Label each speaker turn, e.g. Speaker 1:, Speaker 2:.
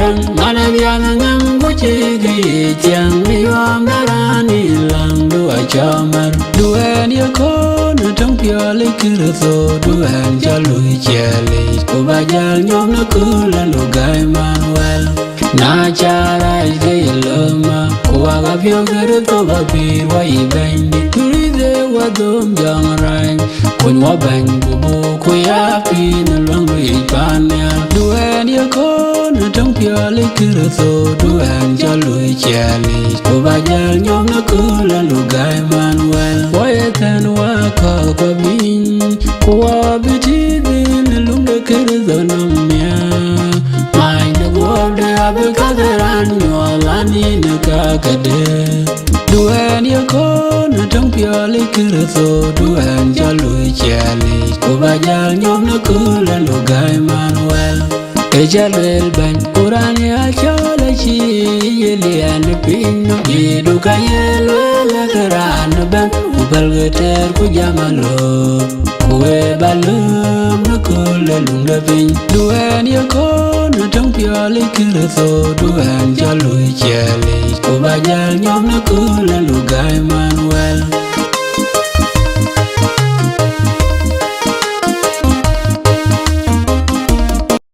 Speaker 1: rang mana biang ngam guci gi tiang liwam darani lang dua chamar duen ya kon trong piali kirso duen jalui cheli ko bajal nyom na kula lugai manuel na chara ge lama ko aga pio gere to babir wa ibendi turize wa dom jang rang kun wa bang bu ko ya pin lang wi panya duen ya kon trong piali kirso duen jalui cheli ko bajal nyom na kula lugai manuel wa etan wa ka ko bin ko wa biti din lung de kirso namya mai de go de abe kazaran nyolani ne ka kade duen ya kon trong piali kirso duen jalui cheli ko bajal nyom na kula lugai manuel Ejalel ban Kurani achala chi yelian pino yedu kayelo la karan ban ubal geter ku jamalo kuwe balum na kula lunga bin duen ya kon trong piali kirso duen jalui cheli ko bajal nyom na kula lugai manuel